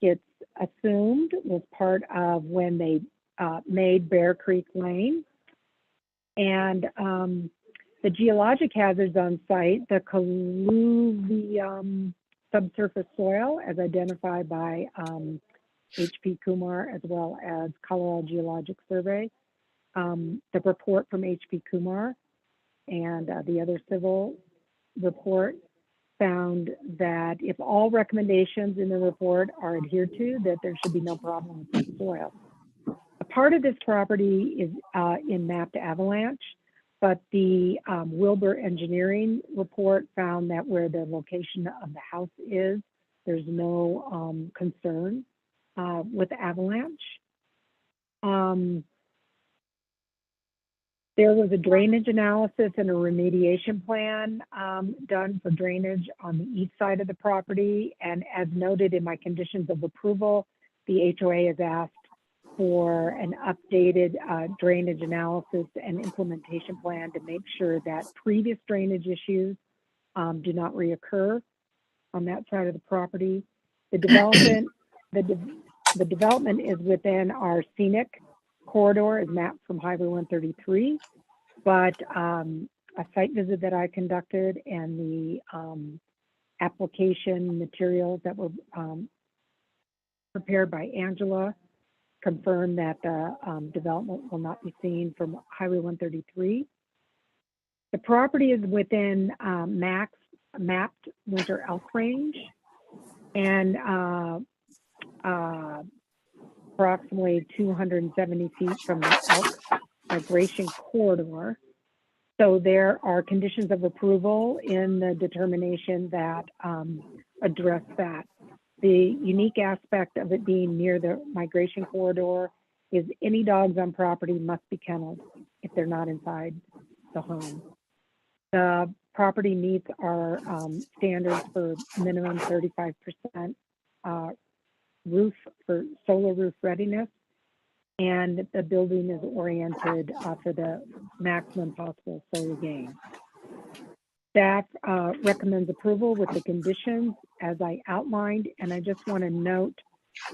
it's assumed was part of when they made Bear Creek Lane. And the geologic hazards on site, the colluvium subsurface soil as identified by HP Kumar as well as Colorado Geologic Survey, the report from HP Kumar and the other civil report found that if all recommendations in the report are adhered to, that there should be no problem with the soil. A part of this property is in mapped avalanche, but the Wilbur engineering report found that where the location of the house is, there's no concern with avalanche. There was a drainage analysis and a remediation plan done for drainage on the east side of the property. And as noted in my conditions of approval, the HOA has asked for an updated drainage analysis and implementation plan to make sure that previous drainage issues do not reoccur on that side of the property. The development, the development is within our scenic corridor as mapped from Highway 133, but a site visit that I conducted and the application materials that were prepared by Angela confirmed that the development will not be seen from Highway 133. The property is within mapped winter elk range and approximately 270 feet from the elk migration corridor. So there are conditions of approval in the determination that address that. The unique aspect of it being near the migration corridor is any dogs on property must be kenneled if they're not inside the home. The property meets our standards for minimum 35% roof for solar roof readiness, and the building is oriented for the maximum possible solar gain. Staff recommends approval with the conditions as I outlined, and I just want to note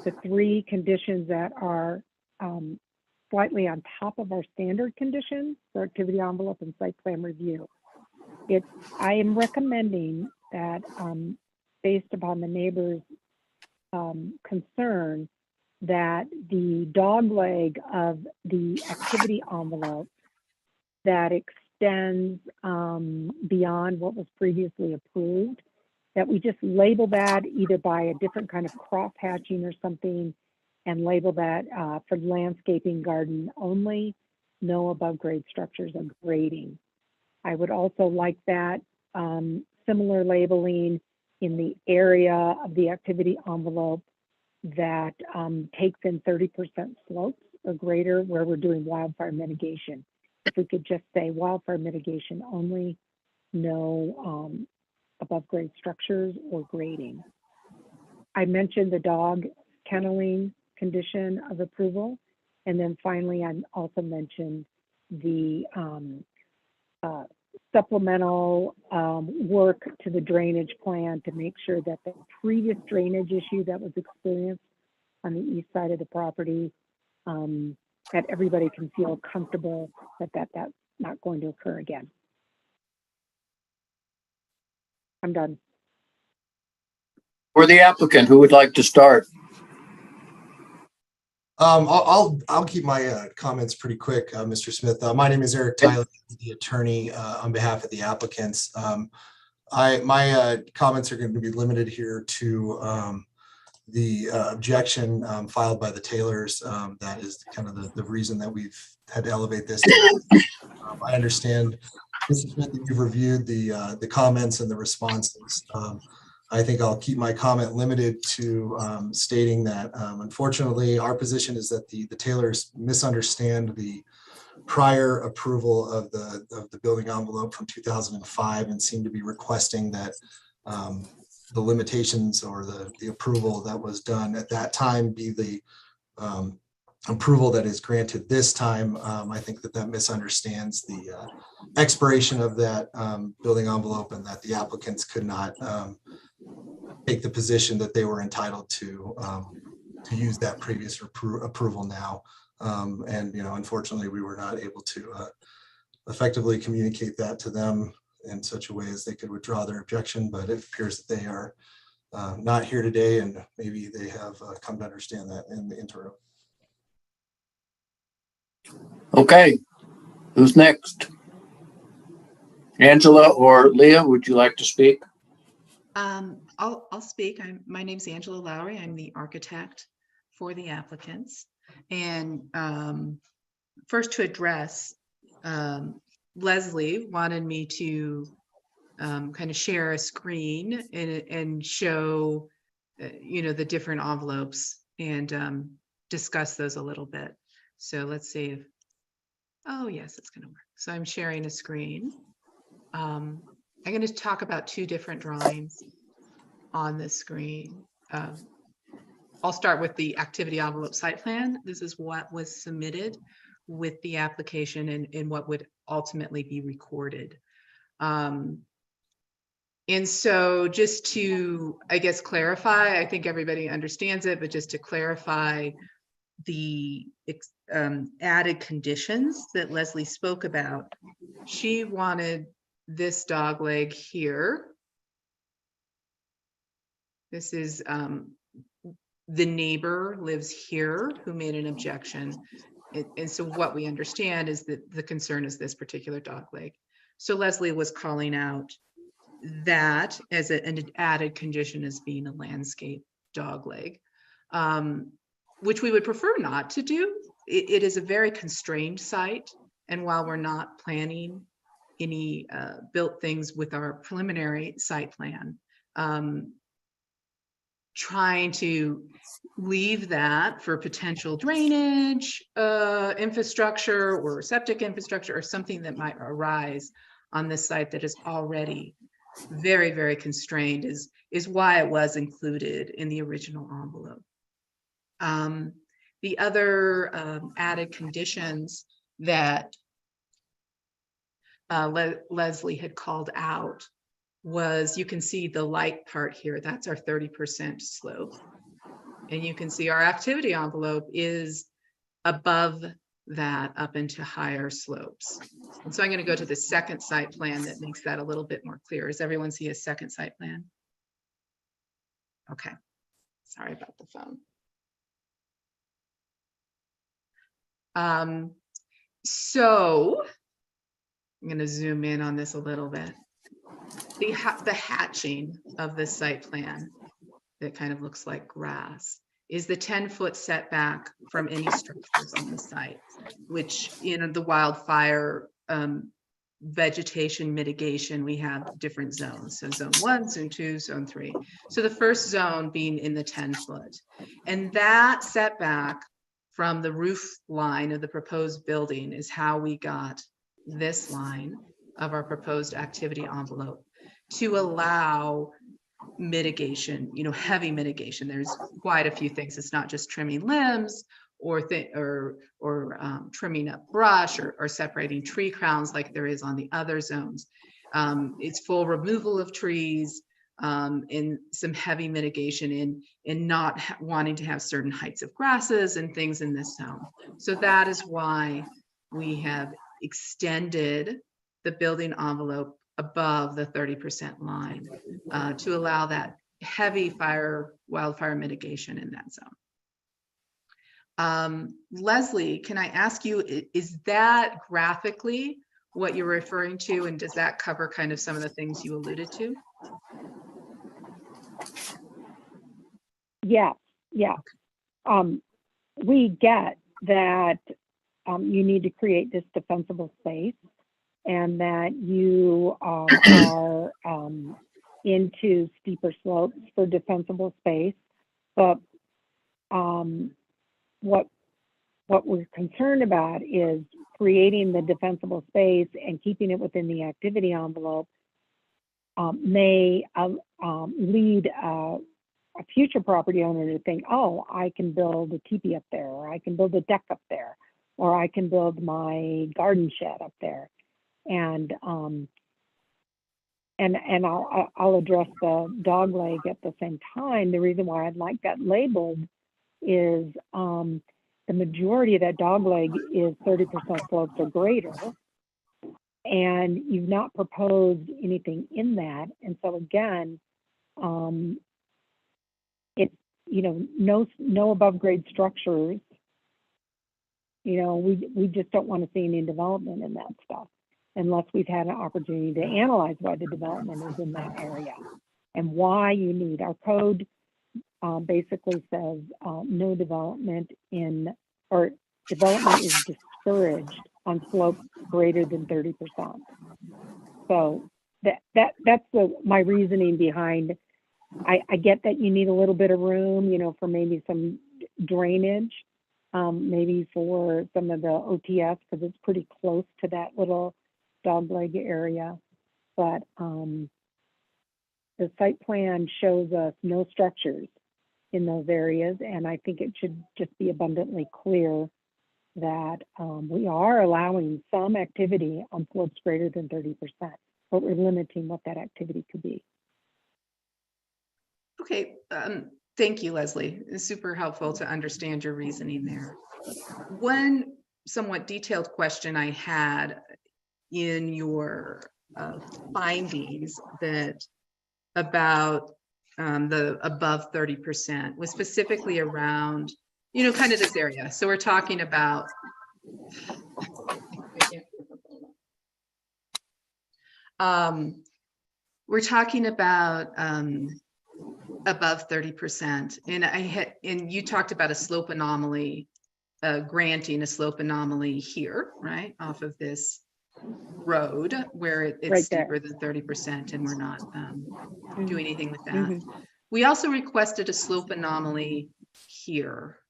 the 3 conditions that are slightly on top of our standard conditions for activity envelope and site plan review. I am recommending that based upon the neighbors' concern that the dog leg of the activity envelope that extends beyond what was previously approved, that we just label that either by a different kind of cross hatching or something and label that for landscaping garden only, no above grade structures or grading. I would also like that similar labeling in the area of the activity envelope that takes in 30% slopes or greater where we're doing wildfire mitigation. If we could just say wildfire mitigation only, no above grade structures or grading. I mentioned the dog kenneling condition of approval. And then finally, I also mentioned the supplemental work to the drainage plan to make sure that the previous drainage issue that was experienced on the east side of the property, that everybody can feel comfortable that that's not going to occur again. I'm done. For the applicant, who would like to start? I'll keep my comments pretty quick, Mr. Smith. My name is Eric Tyler, the attorney on behalf of the applicants. My comments are going to be limited here to the objection filed by the Taylors. That is kind of the reason that we've had to elevate this. I understand, Mr. Smith, that you've reviewed the comments and the responses. I think I'll keep my comment limited to stating that unfortunately our position is that the Taylors misunderstand the prior approval of the building envelope from 2005 and seem to be requesting that the limitations or the approval that was done at that time be the approval that is granted this time. I think that misunderstands the expiration of that building envelope and that the applicants could not take the position that they were entitled to use that previous approval now. And, unfortunately, we were not able to effectively communicate that to them in such a way as they could withdraw their objection, but it appears that they are not here today, and maybe they have come to understand that in the interim. Okay, who's next? Angela or Leah, would you like to speak? I'll speak. My name's Angela Lowry. I'm the architect for the applicants. And first to address, Leslie wanted me to kind of share a screen and show, the different envelopes and discuss those a little bit. So let's see if, oh yes, it's going to work. So I'm sharing a screen. I'm going to talk about two different drawings on the screen. I'll start with the activity envelope site plan. This is what was submitted with the application and what would ultimately be recorded. And so just to, I guess, clarify, I think everybody understands it, but just to clarify the added conditions that Leslie spoke about, she wanted this dog leg here. This is the neighbor lives here who made an objection. And so what we understand is that the concern is this particular dog leg. So Leslie was calling out that as an added condition as being a landscape dog leg, which we would prefer not to do. It is a very constrained site. And while we're not planning any built things with our preliminary site plan, trying to leave that for potential drainage infrastructure or septic infrastructure or something that might arise on this site that is already very, very constrained is why it was included in the original envelope. The other added conditions that Leslie had called out was, you can see the light part here, that's our 30% slope. And you can see our activity envelope is above that up into higher slopes. And so I'm going to go to the second site plan that makes that a little bit more clear. Does everyone see a second site plan? Okay, sorry about the phone. So I'm going to zoom in on this a little bit. The hatching of this site plan that kind of looks like grass is the 10-foot setback from any structures on the site, which in the wildfire vegetation mitigation, we have different zones. So zone 1, zone 2, zone 3. So the first zone being in the 10-foot. And that setback from the roof line of the proposed building is how we got this line of our proposed activity envelope to allow mitigation, heavy mitigation. There's quite a few things. It's not just trimming limbs or trimming up brush or separating tree crowns like there is on the other zones. It's full removal of trees and some heavy mitigation in not wanting to have certain heights of grasses and things in this zone. So that is why we have extended the building envelope above the 30% line to allow that heavy wildfire mitigation in that zone. Leslie, can I ask you, is that graphically what you're referring to, and does that cover kind of some of the things you alluded to? Yeah. We get that you need to create this defensible space, and that you are into steeper slopes for defensible space. But what we're concerned about is creating the defensible space and keeping it within the activity envelope may lead a future property owner to think, oh, I can build a teepee up there, or I can build a deck up there, or I can build my garden shed up there. And and I'll address the dog leg at the same time. The reason why I'd like that labeled is the majority of that dog leg is 30% slopes or greater, and you've not proposed anything in that. And so again, it's, you know, no above grade structures. You know, we just don't want to see any development in that stuff unless we've had an opportunity to analyze why the development is in that area and why you need. Our code basically says no development in, or development is discouraged on slopes greater than 30%. So that's my reasoning behind. I get that you need a little bit of room, you know, for maybe some drainage, maybe for some of the OTS, because it's pretty close to that little dog leg area. But the site plan shows us no structures in those areas, and I think it should just be abundantly clear that we are allowing some activity on slopes greater than 30%, but we're limiting what that activity could be. Okay, thank you, Leslie. It's super helpful to understand your reasoning there. One somewhat detailed question I had in your findings that about the above 30% was specifically around, you know, kind of this area. So we're talking about above 30%, and you talked about a slope anomaly, granting a slope anomaly here, right, off of this road where it's Right steeper there. than 30%, and we're not doing anything with that. Mm-hmm. We also requested a slope anomaly here.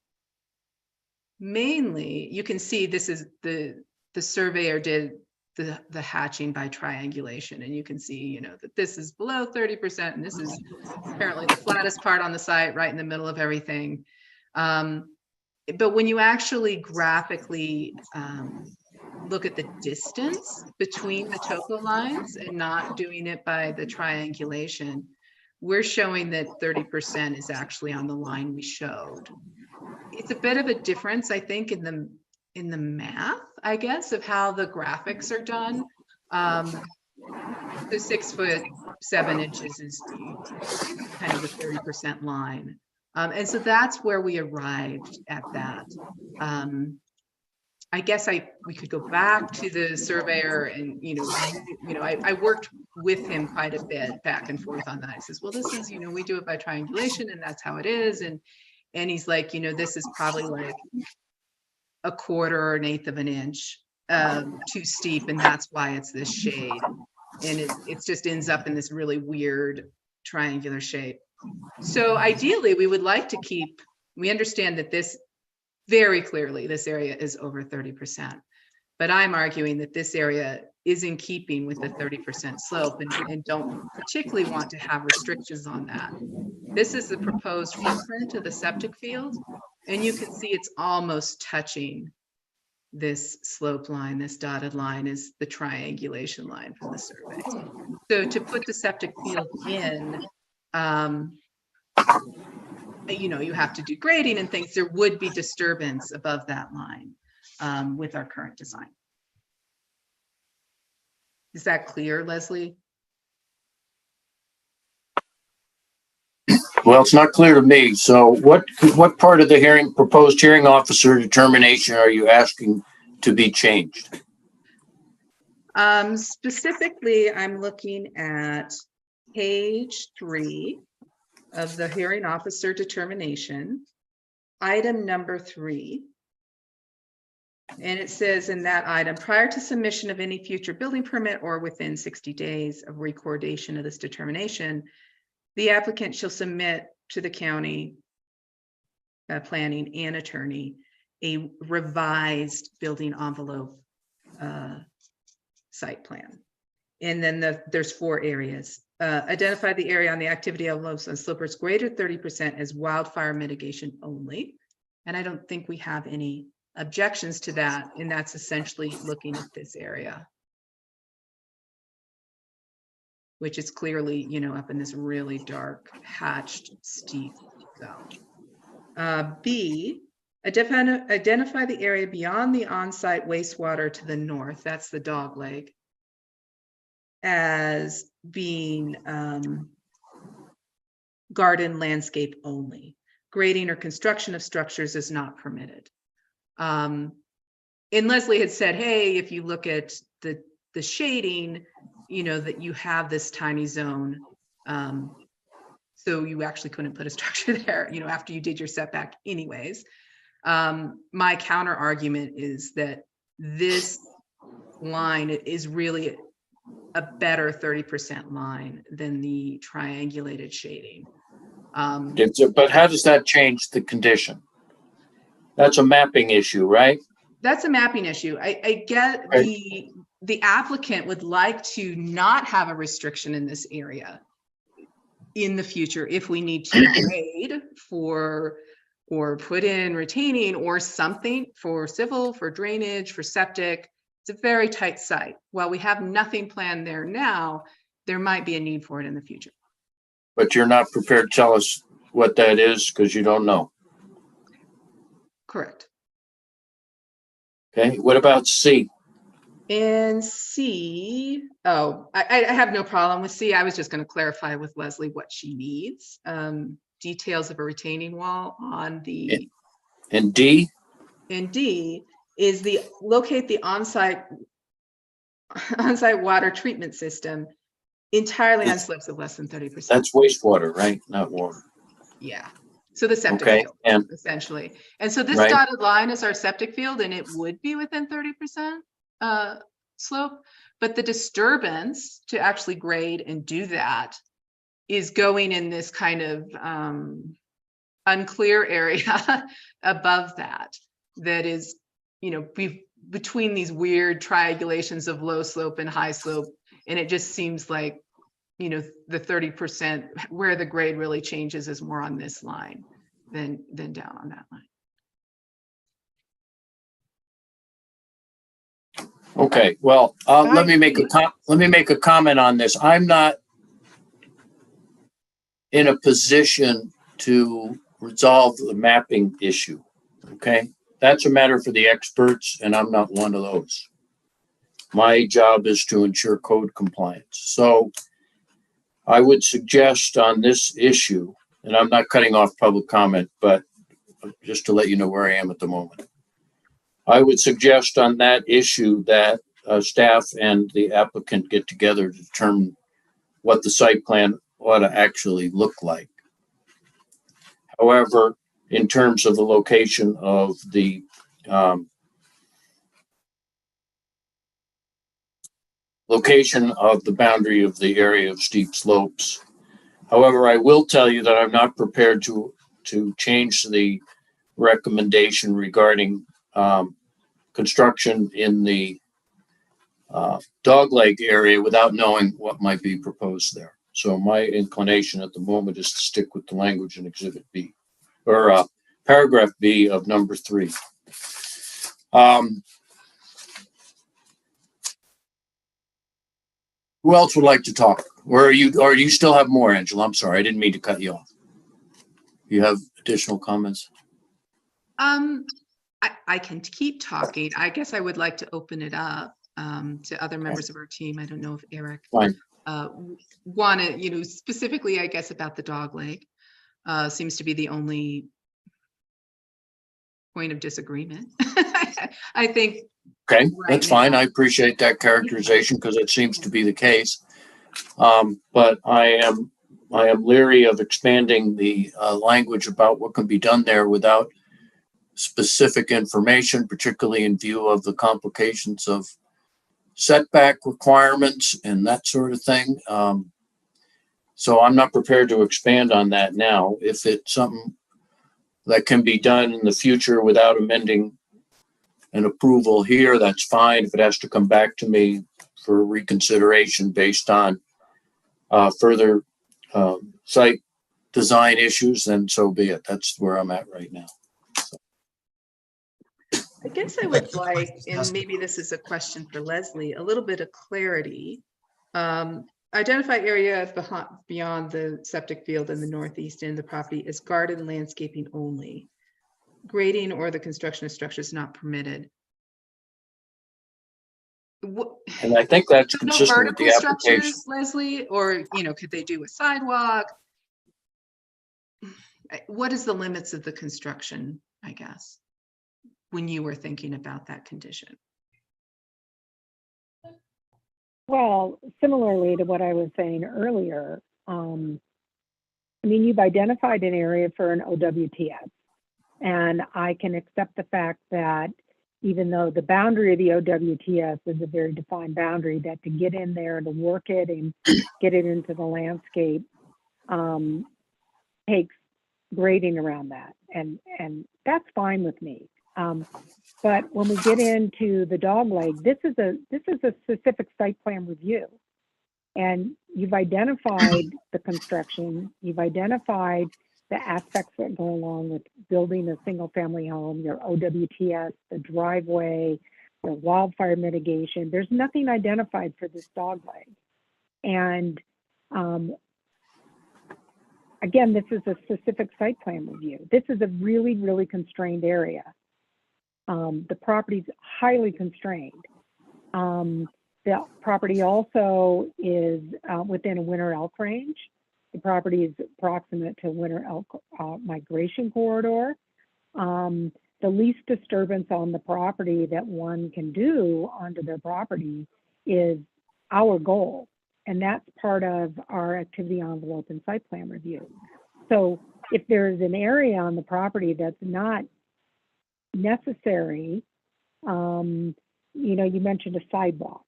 Mainly, you can see this is the surveyor did the hatching by triangulation, and you can see, you know, that this is below 30%, and this is apparently the flattest part on the site, right in the middle of everything. But when you actually graphically look at the distance between the topo lines and not doing it by the triangulation, we're showing that 30% is actually on the line we showed. It's a bit of a difference, I think, in the math, I guess, of how the graphics are done. The 6 foot 7 inches is kind of the 30% line. And so that's where we arrived at that. I guess we could go back to the surveyor and, I worked with him quite a bit back and forth on that. He says, well, this is, we do it by triangulation and that's how it is. And he's like, this is probably like a quarter or an eighth of an inch too steep. And that's why it's this shade. And it just ends up in this really weird triangular shape. So ideally we would like to we understand that very clearly, this area is over 30%, but I'm arguing that this area is in keeping with the 30% slope and don't particularly want to have restrictions on that. This is the proposed footprint of the septic field, and you can see it's almost touching this slope line. This dotted line is the triangulation line from the survey. So to put the septic field in, you have to do grading and things. There would be disturbance above that line with our current design. Is that clear, Leslie? Well, it's not clear to me. So what part of the proposed hearing officer determination are you asking to be changed? Specifically, I'm looking at page 3 of the hearing officer determination, item number 3. And it says in that item, prior to submission of any future building permit or within 60 days of recordation of this determination, the applicant shall submit to the county planning and attorney a revised building envelope site plan. And then there's 4 areas. Identify the area on the activity envelopes and slopes greater 30% as wildfire mitigation only. And I don't think we have any objections to that. And that's essentially looking at this area. which is clearly, up in this really dark hatched steep zone. B, identify the area beyond the on-site wastewater to the north, that's the dog leg, as being garden landscape only. Grading or construction of structures is not permitted. And Leslie had said, hey, if you look at the shading, that you have this tiny zone. So you actually couldn't put a structure there, after you did your setback anyways. My counter argument is that this line is really a better 30% line than the triangulated shading. But how does that change the condition? That's a mapping issue, right? That's a mapping issue. I get Right. the applicant would like to not have a restriction in this area in the future if we need to grade or put in retaining or something for civil, for drainage, for septic. It's a very tight site. While we have nothing planned there now, there might be a need for it in the future. But you're not prepared to tell us what that is because you don't know. Correct. Okay, what about C? And C, I have no problem with C. I was just going to clarify with Leslie what she needs. Details of a retaining wall on the. And D? And D is locate the on-site water treatment system entirely on slopes of less than 30%. That's wastewater, right? Not water. Yeah. So the septic Okay, field, and essentially. And so this Right. dotted line is our septic field, and it would be within 30% slope, but the disturbance to actually grade and do that is going in this kind of unclear area above that is, between these weird triangulations of low slope and high slope. And it just seems like, the 30% where the grade really changes is more on this line than down on that line. Okay, well, let me make a comment on this. I'm not in a position to resolve the mapping issue. Okay, that's a matter for the experts, and I'm not one of those. My job is to ensure code compliance. So I would suggest on this issue, and I'm not cutting off public comment, but just to let you know where I am at the moment. I would suggest on that issue that staff and the applicant get together to determine what the site plan ought to actually look like. However, in terms of the location of the boundary of the area of steep slopes. However, I will tell you that I'm not prepared to change the recommendation regarding construction in the dogleg area without knowing what might be proposed there. So my inclination at the moment is to stick with the language in Exhibit B, or paragraph B of number 3. Who else would like to talk? Or you still have more, Angela? I'm sorry, I didn't mean to cut you off. You have additional comments? I can keep talking. I guess I would like to open it up to other members of our team. I don't know if Eric wanted, specifically, I guess, about the dog leg. Seems to be the only point of disagreement. I think. Okay, that's fine. I appreciate that characterization because it seems to be the case. But I am leery of expanding the language about what can be done there without specific information, particularly in view of the complications of setback requirements and that sort of thing. So I'm not prepared to expand on that now. If it's something that can be done in the future without amending an approval here, that's fine. If it has to come back to me for reconsideration based on further site design issues, then so be it. That's where I'm at right now. I guess I would like, and maybe this is a question for Leslie, a little bit of clarity identify area beyond the septic field in the northeast end of the property is garden landscaping only. Grading or the construction of structures not permitted. And I think that's No consistent with vertical the application. structures, Leslie, or, could they do a sidewalk? What is the limits of the construction, I guess, when you were thinking about that condition? Well, similarly to what I was saying earlier, you've identified an area for an OWTS, and I can accept the fact that even though the boundary of the OWTS is a very defined boundary, that to get in there, to work it and get it into the landscape takes grading around that, and that's fine with me. But when we get into the dog leg, this is a specific site plan review, and you've identified the construction, you've identified the aspects that go along with building a single family home, your OWTS, the driveway, the wildfire mitigation. There's nothing identified for this dog leg. And again, this is a specific site plan review. This is a really, really constrained area. The property's highly constrained. The property also is within a winter elk range. The property is proximate to winter elk migration corridor. The least disturbance on the property that one can do onto their property is our goal. And that's part of our activity envelope and site plan review. So if there's an area on the property that's not necessary, you mentioned a sidewalk.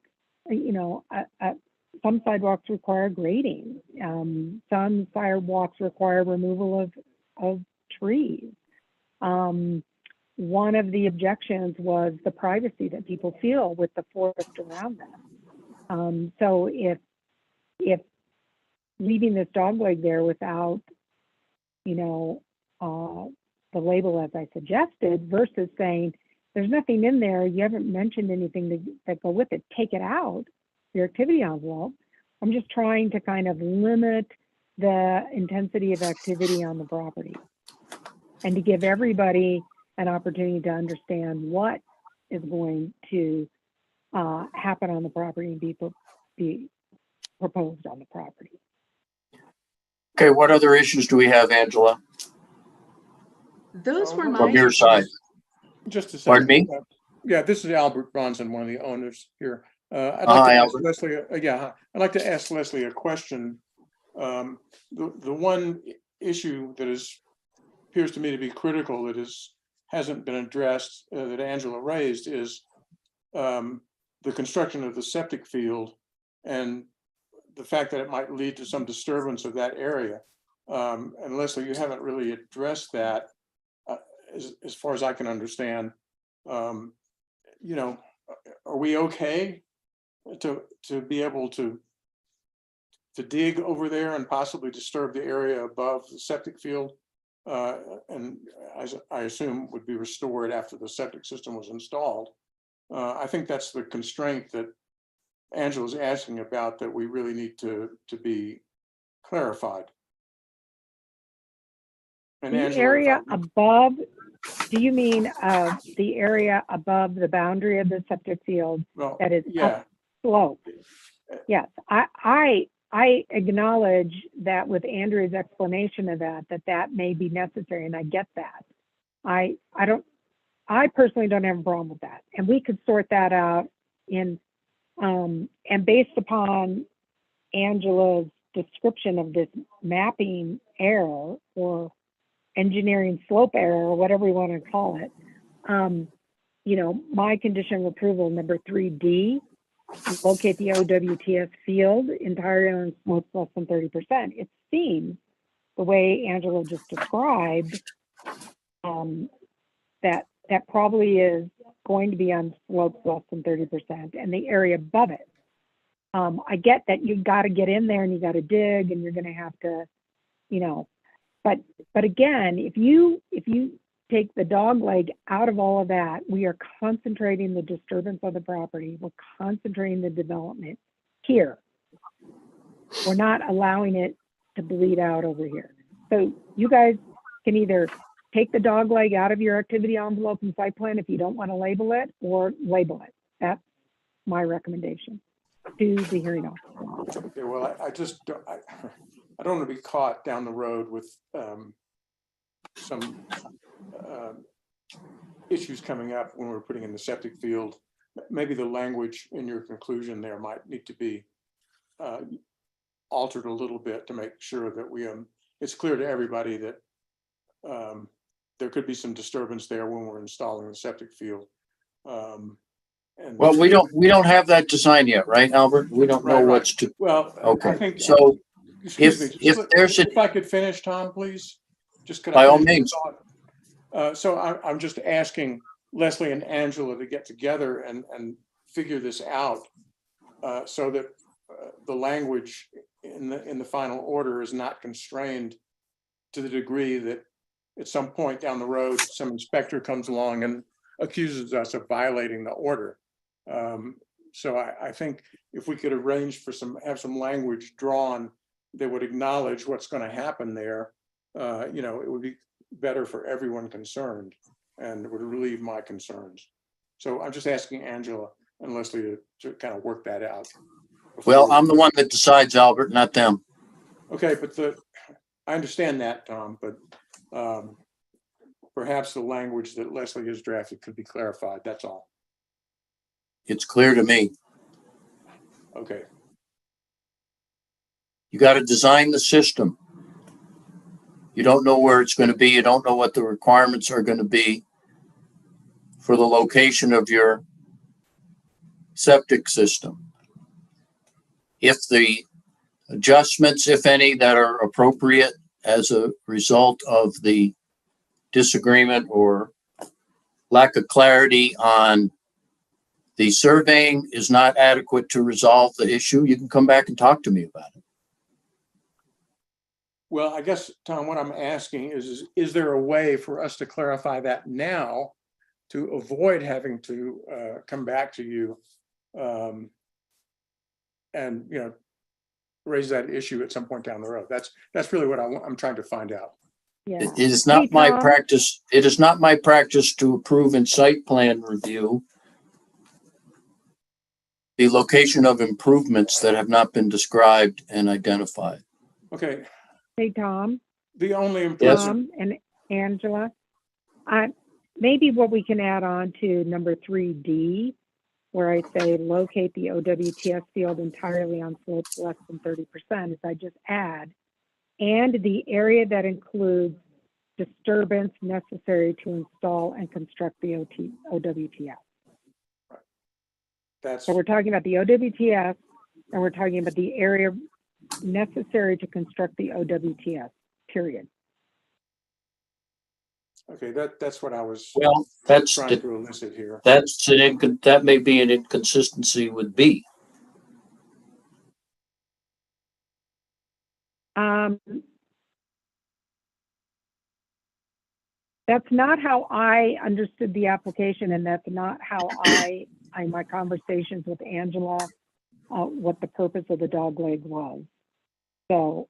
Some sidewalks require grading. Some sidewalks require removal of trees. One of the objections was the privacy that people feel with the forest around them. So if leaving this dogleg there without, the label as I suggested, versus saying there's nothing in there, you haven't mentioned anything that go with it, take it out, your activity envelope. I'm just trying to kind of limit the intensity of activity on the property and to give everybody an opportunity to understand what is going to happen on the property and be proposed on the property. Okay, what other issues do we have, Angela? Those were my From your issues. side. Just a second. Pardon me? Yeah, this is Albert Bronson, one of the owners here. I'd Hi, like to ask Albert. Leslie. I'd like to ask Leslie a question. The one issue that appears to me to be critical that hasn't been addressed that Angela raised is the construction of the septic field and the fact that it might lead to some disturbance of that area. And Leslie, you haven't really addressed that as far as I can understand. Are we okay to be able to dig over there and possibly disturb the area above the septic field? And as I assume would be restored after the septic system was installed. I think that's the constraint that Angela's asking about that we really need to be clarified. And The Angela, area above, do you mean the area above the boundary of the septic field well, that is yeah, upslope? Yes, I acknowledge that with Andrew's explanation of that may be necessary, and I get that. I personally don't have a problem with that, and we could sort that out and based upon Angela's description of this mapping error or engineering slope error, or whatever we want to call it, my condition of approval number 3D, locate the OWTS field entirely on slopes less than 30%. It seems the way Angela just described, that probably is going to be on slopes less than 30% and the area above it. I get that you've got to get in there and you got to dig and you're going to have to, but again, if you take the dog leg out of all of that, we are concentrating the disturbance of the property. We're concentrating the development here. We're not allowing it to bleed out over here. So you guys can either take the dog leg out of your activity envelope and site plan if you don't want to label it, or label it. That's my recommendation to the hearing officer. Okay, well, I just, I don't want to be caught down the road with some issues coming up when we're putting in the septic field. Maybe the language in your conclusion there might need to be altered a little bit to make sure that it's clear to everybody that there could be some disturbance there when we're installing the septic field. Well, we don't have that design yet, right, Albert? We don't know Right. what's to, Well, I okay, think, so excuse me, if there's a, if I could finish, Tom, please? Just could I by all finish my means, thought? So I'm just asking Leslie and Angela to get together and figure this out so that the language in the final order is not constrained to the degree that at some point down the road, some inspector comes along and accuses us of violating the order. So I think if we could arrange for have some language drawn that would acknowledge what's going to happen there, it would be better for everyone concerned and would relieve my concerns. So I'm just asking Angela and Leslie to kind of work that out. well, I'm the one that decides, Albert, not them. Okay, but I understand that, Tom, but perhaps the language that Leslie has drafted could be clarified. That's all. It's clear to me. Okay. You got to design the system. You don't know where it's going to be. You don't know what the requirements are going to be for the location of your septic system. If the adjustments, if any, that are appropriate as a result of the disagreement or lack of clarity on the surveying is not adequate to resolve the issue, you can come back and talk to me about it. Well, I guess, Tom, what I'm asking is there a way for us to clarify that now to avoid having to come back to you and, raise that issue at some point down the road? That's really what I'm trying to find out. Yeah. It is not Hey, my Tom. practice. It is not my practice to approve in site plan review the location of improvements that have not been described and identified. Okay, Hey, Tom. the only Yes. improvement, Tom and Angela, maybe what we can add on to number 3D, where I say locate the OWTS field entirely on slopes less than 30%, is I just add, and the area that includes disturbance necessary to install and construct the OWTS. that's, So we're talking about the OWTS, and we're talking about the area necessary to construct the OWTS, period. okay, that's what I was Well, that's trying to elicit here. that may be an inconsistency with B. That's not how I understood the application, and that's not how my conversations with Angela, what the purpose of the dog leg was. So,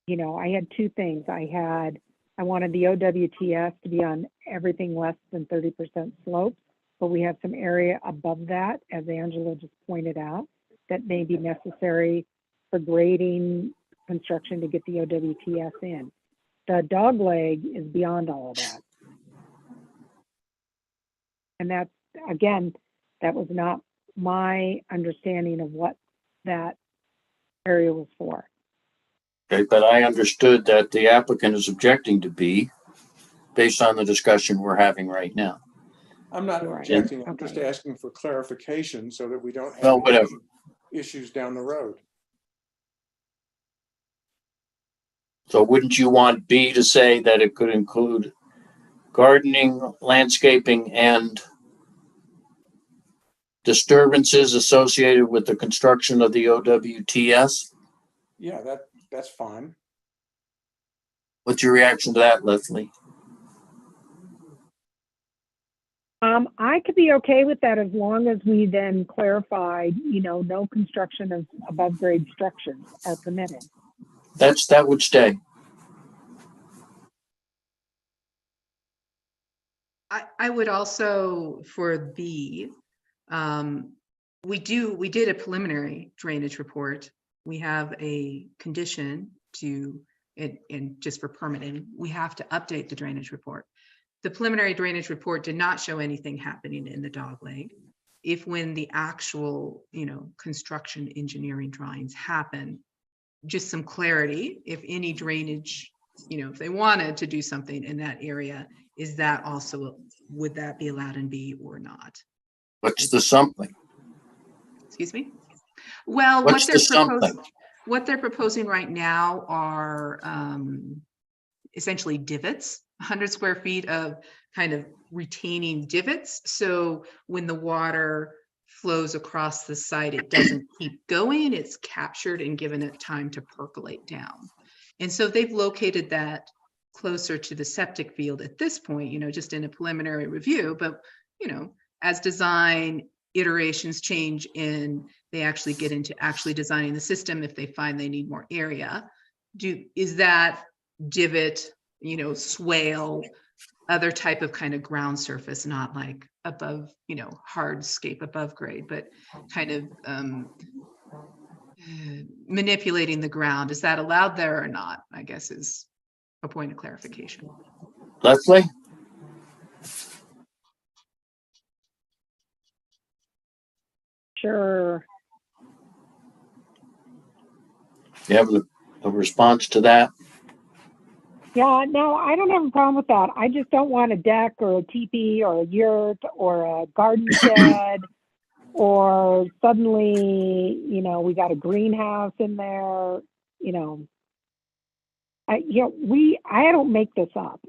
I had two things. I wanted the OWTS to be on everything less than 30% slopes, but we have some area above that, as Angela just pointed out, that may be necessary for grading construction to get the OWTS in. The dog leg is beyond all of that. And that's, again, that was not my understanding of what that area was for. Okay, but I understood that the applicant is objecting to B based on the discussion we're having right now. I'm not Right. objecting, I'm just Okay. asking for clarification so that we don't Well, have whatever. issues down the road. So wouldn't you want B to say that it could include gardening, landscaping, and disturbances associated with the construction of the OWTS? Yeah, that's fine. What's your reaction to that, Leslie? I could be okay with that as long as we then clarified, no construction of above grade structures are permitted. That would stay. I would also, for B, we did a preliminary drainage report. We have a condition and just for permitting, we have to update the drainage report. The preliminary drainage report did not show anything happening in the dog leg. If when the actual, construction engineering drawings happen, just some clarity, if any drainage, if they wanted to do something in that area, is that also, would that be allowed in B or not? What's the something? Excuse me? Well, What's the something? What they're proposing right now are essentially divots, 100 square feet of kind of retaining divots. So when the water flows across the site, it doesn't keep going, it's captured and given it time to percolate down. And so they've located that closer to the septic field at this point, just in a preliminary review, but, as design iterations change and they actually get into actually designing the system, if they find they need more area, is that divot, swale, other type of kind of ground surface, not like above, hardscape above grade, but kind of manipulating the ground. Is that allowed there or not? I guess is a point of clarification. Leslie? Sure. You have a response to that? Yeah, no, I don't have a problem with that. I just don't want a deck or a teepee or a yurt or a garden shed or suddenly, we got a greenhouse in there, I don't make this up.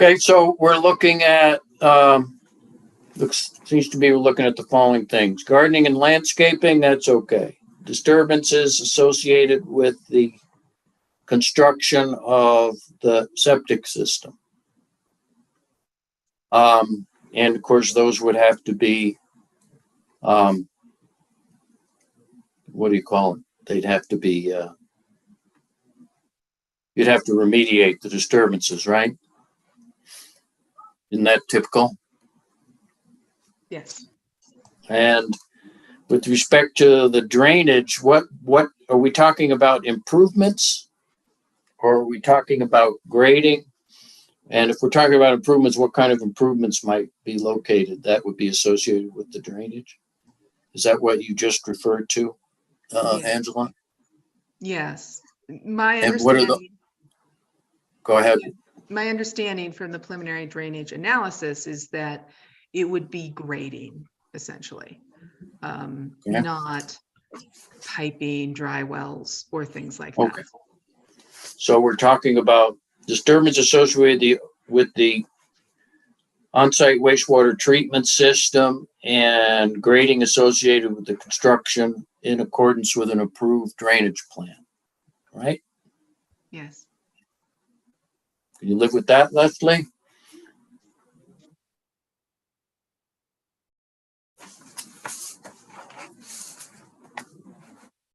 Okay, so we're looking at, seems to be we're looking at the following things. Gardening and landscaping, that's okay. Disturbances associated with the construction of the septic system. And of course, those would have to be, what do you call it? They'd have to be, you'd have to remediate the disturbances, right? Isn't that typical? Yes. And with respect to the drainage, what are we talking about? Improvements, or are we talking about grading? And if we're talking about improvements, what kind of improvements might be located that would be associated with the drainage? Is that what you just referred to, Yes. Angela? Yes. My And what are understanding. Go ahead. My understanding from the preliminary drainage analysis is that it would be grading, essentially, not piping, dry wells, or things like that. Okay. So we're talking about disturbance associated with the on-site wastewater treatment system and grading associated with the construction in accordance with an approved drainage plan, right? Yes. Can you live with that, Leslie?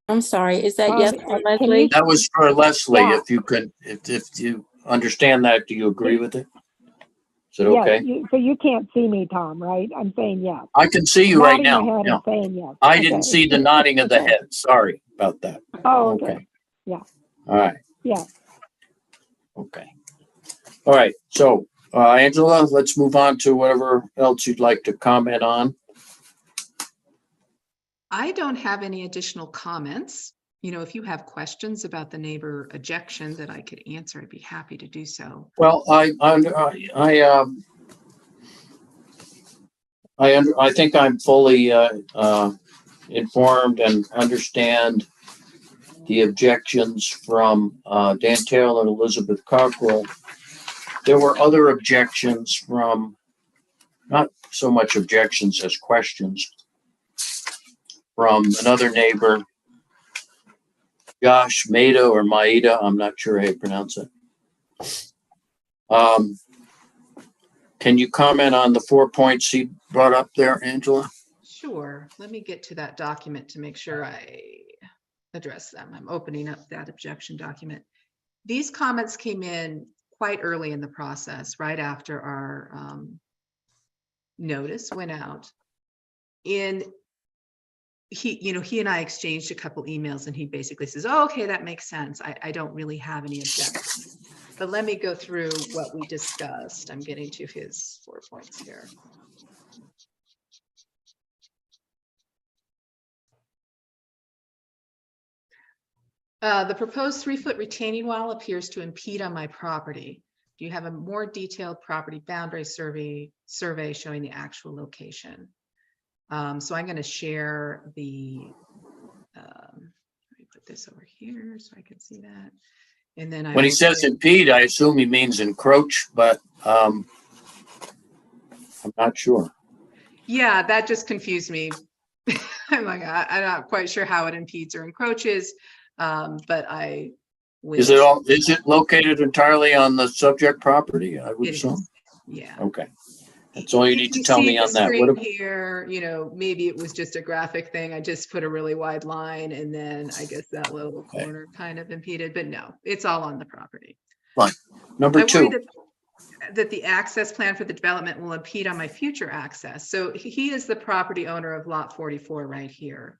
I'm sorry, is that yes, can Leslie? That was for Leslie. Yeah. If you could, if you understand that, do you agree with it? Is it Yes, okay? so you can't see me, Tom, right? I'm saying yes. I can see you right Nodding my now. head Yeah. and saying yes. I didn't Okay. see the nodding of the Okay. head. Sorry about that. Oh, okay. Yeah. All right. Yeah. Okay. All right. So, Angela, let's move on to whatever else you'd like to comment on. I don't have any additional comments. If you have questions about the neighbor objection that I could answer, I'd be happy to do so. Well, I think I'm fully informed and understand the objections from Dan Taylor and Elizabeth Cockrell. There were other objections from, not so much objections as questions, from another neighbor, Josh Maida or Maida, I'm not sure how you pronounce it. Can you comment on the 4 points he brought up there, Angela? Sure. Let me get to that document to make sure I address them. I'm opening up that objection document. These comments came in quite early in the process, right after our notice went out. He and I exchanged a couple emails, and he basically says, oh, okay, that makes sense. I don't really have any objections. But let me go through what we discussed. I'm getting to his 4 points here. The proposed 3-foot retaining wall appears to impede on my property. Do you have a more detailed property boundary survey showing the actual location? So I'm going to share the, let me put this over here so I can see that. And then When he says impede, I assume he means encroach, but I'm not sure. Yeah, that just confused me. I'm like, I'm not quite sure how it impedes or encroaches, but I will. Is it located entirely on the subject property? I would It assume. is, yeah. Okay. That's all you need to tell me on that. What here, maybe it was just a graphic thing. I just put a really wide line, and then I guess that little corner kind of impeded, but no, it's all on the property. Fine. Number two. That the access plan for the development will impede on my future access. So he is the property owner of lot 44 right here.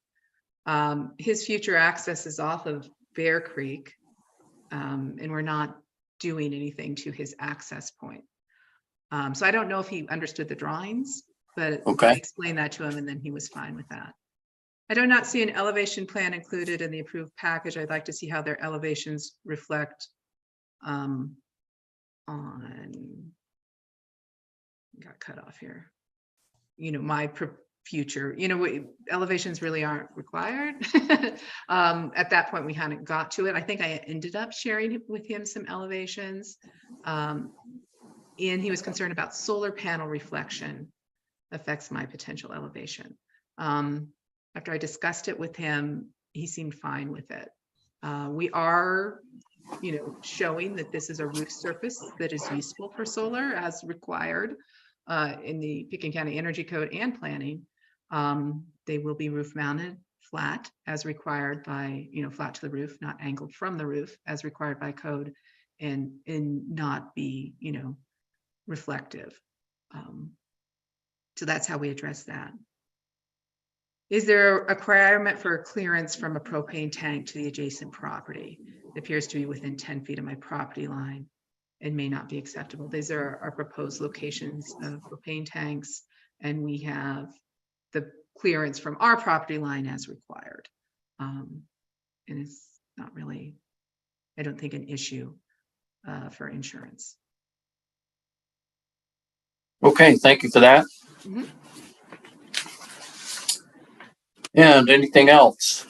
His future access is off of Bear Creek, and we're not doing anything to his access point. So I don't know if he understood the drawings, but I explained that to him, and then he was fine with that. I do not see an elevation plan included in the approved package. I'd like to see how their elevations reflect on, got cut off here. My future, elevations really aren't required. At that point, we hadn't got to it. I think I ended up sharing with him some elevations. And he was concerned about solar panel reflection affects my potential elevation. After I discussed it with him, he seemed fine with it. We are, showing that this is a roof surface that is useful for solar as required in the Pickens County Energy Code and planning. They will be roof mounted flat as required by, flat to the roof, not angled from the roof as required by code, and not be, reflective. So that's how we address that. Is there a requirement for a clearance from a propane tank to the adjacent property? It appears to be within 10 feet of my property line and may not be acceptable. These are our proposed locations of propane tanks, and we have the clearance from our property line as required. And it's not really, I don't think, an issue for insurance. Okay, thank you for that. Mm-hmm. And anything else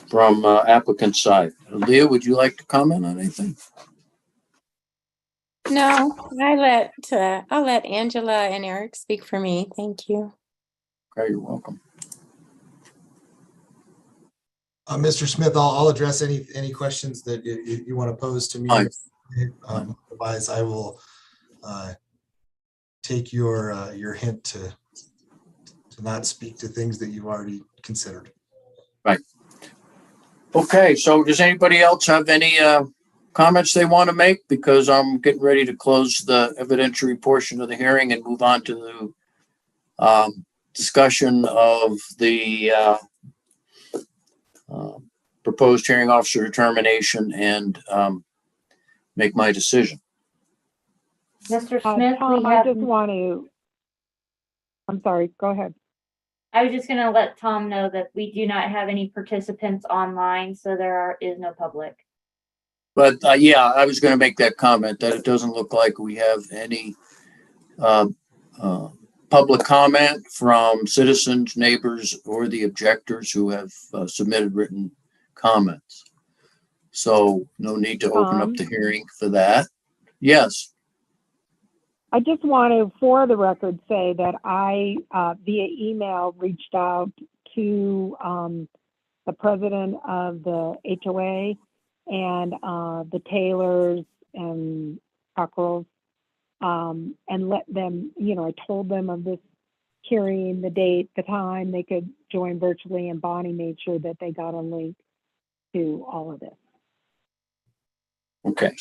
from applicant's side? Leah, would you like to comment on anything? No, I'll let Angela and Eric speak for me. Thank you. Okay, you're welcome. Mr. Smith, I'll address any questions that you want to pose to me. Otherwise, I will take your hint to not speak to things that you've already considered. Right. Okay, so does anybody else have any comments they want to make? Because I'm getting ready to close the evidentiary portion of the hearing and move on to the discussion of the proposed hearing officer determination and make my decision. Mr. Smith, Tom, I just want to, I'm sorry, go ahead. I was just going to let Tom know that we do not have any participants online, so there is no public. But yeah, I was going to make that comment that it doesn't look like we have any public comment from citizens, neighbors, or the objectors who have submitted written comments. So no need to open up the hearing for that. Yes. I just want to, for the record, say that I, via email, reached out to the president of the HOA and the Taylors, and cockerels, and let them, I told them of this hearing, the date, the time they could join virtually, and Bonnie made sure that they got a link to all of this. Okay.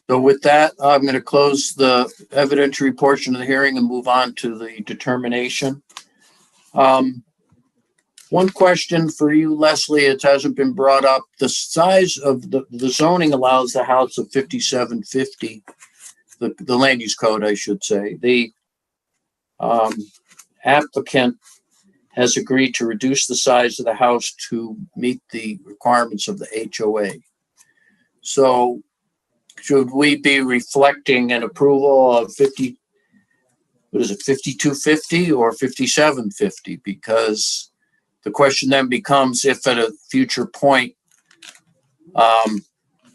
So with that, I'm going to close the evidentiary portion of the hearing and move on to the determination. One question for you, Leslie, it hasn't been brought up. The size of the zoning allows the house of 5750, the land use code, I should say. The applicant has agreed to reduce the size of the house to meet the requirements of the HOA. So should we be reflecting an approval of 5250 or 5750? Because the question then becomes, if at a future point,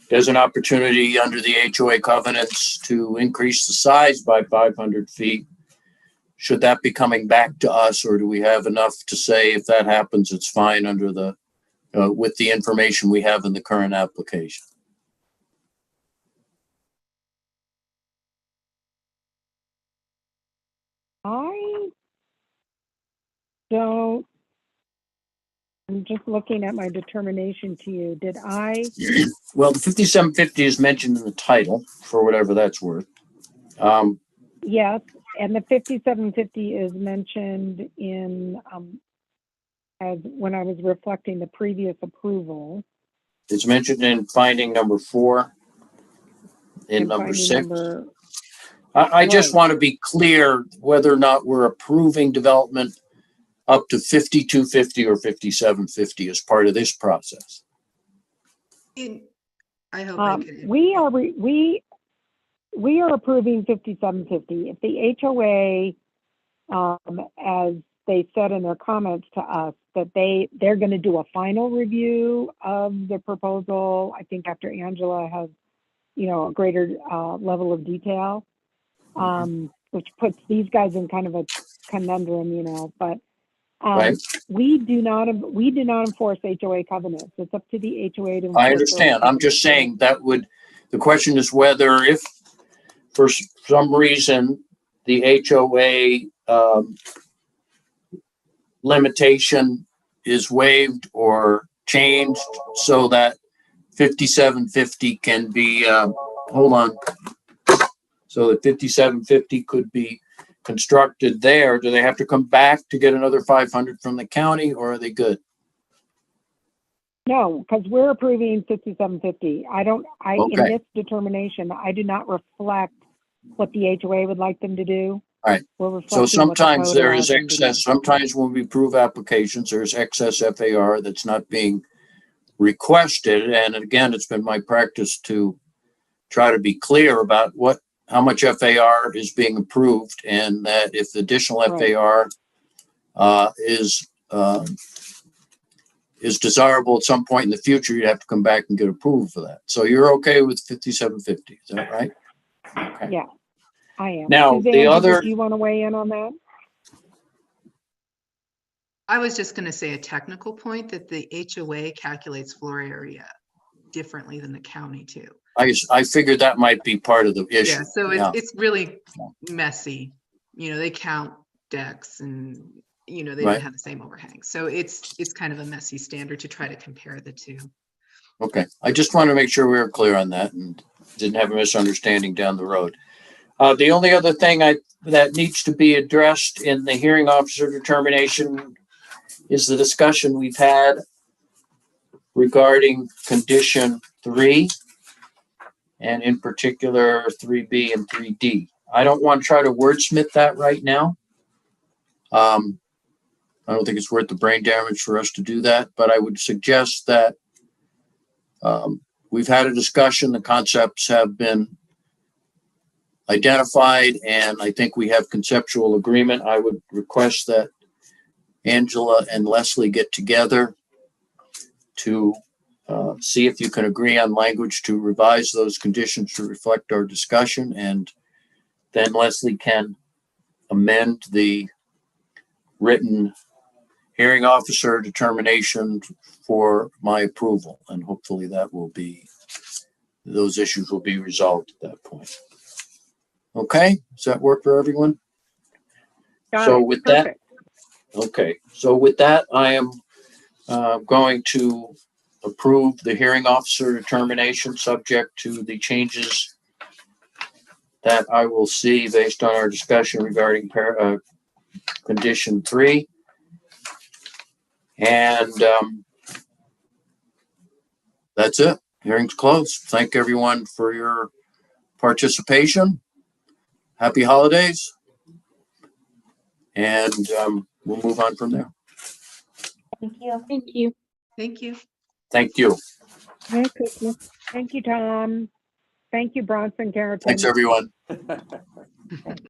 there's an opportunity under the HOA covenants to increase the size by 500 feet, should that be coming back to us, or do we have enough to say if that happens, it's fine under the, with the information we have in the current application? I don't, I'm just looking at my determination to you. Did I? Well, the 5750 is mentioned in the title, for whatever that's worth. Yes, and the 5750 is mentioned in, as when I was reflecting the previous approval. It's mentioned in finding number 4, in and number finding 6. number- I just Right. want to be clear whether or not we're approving development up to 5250 or 5750 as part of this process. I hope I can. We are approving 5750. If the HOA, as they said in their comments to us, that they're going to do a final review of the proposal, I think after Angela has, a greater level of detail, which puts these guys in kind of a conundrum, but Right. we do not enforce HOA covenants. It's up to the HOA to enforce. I understand. I'm just saying the question is whether, if for some reason the HOA limitation is waived or changed so that 5750 can be, so that 5750 could be constructed there. Do they have to come back to get another 500 from the county, or are they good? No, because we're approving 5750. In Okay. this determination, I do not reflect what the HOA would like them to do. Right. We're So reflecting what the sometimes code there allows is them to do. excess. Sometimes when we approve applications, there's excess FAR that's not being requested. And again, it's been my practice to try to be clear about how much FAR is being approved, and that if additional Right. FAR is desirable at some point in the future, you'd have to come back and get approval for that. So you're okay with 5750, is that right? Okay. Yeah, I am. Now, the Suzanne, other- do you want to weigh in on that? I was just going to say a technical point that the HOA calculates floor area differently than the county too. I figured that might be part of the issue. Yeah, so Yeah. it's really Yeah. messy. They count decks and, they Right. don't have the same overhang. So it's kind of a messy standard to try to compare the two. Okay, I just want to make sure we were clear on that and didn't have a misunderstanding down the road. The only other thing that needs to be addressed in the hearing officer determination is the discussion we've had regarding condition 3, and in particular 3B and 3D. I don't want to try to wordsmith that right now. I don't think it's worth the brain damage for us to do that, but I would suggest that we've had a discussion, the concepts have been identified, and I think we have conceptual agreement. I would request that Angela and Leslie get together to see if you can agree on language to revise those conditions to reflect our discussion, and then Leslie can amend the written hearing officer determination for my approval, and hopefully that will be those issues will be resolved at that point. Okay, does that work for everyone? Got So it. with that, Perfect. okay, so with that, I am going to approve the hearing officer determination subject to the changes that I will see based on our discussion regarding condition 3. And that's it. Hearing's closed. Thank everyone for your participation. Happy holidays. And we'll move on from there. Thank you. Thank you. Thank you. Thank you. Merry Christmas. Thank you, Tom. Thank you, Bronson Carrington. Thanks, everyone.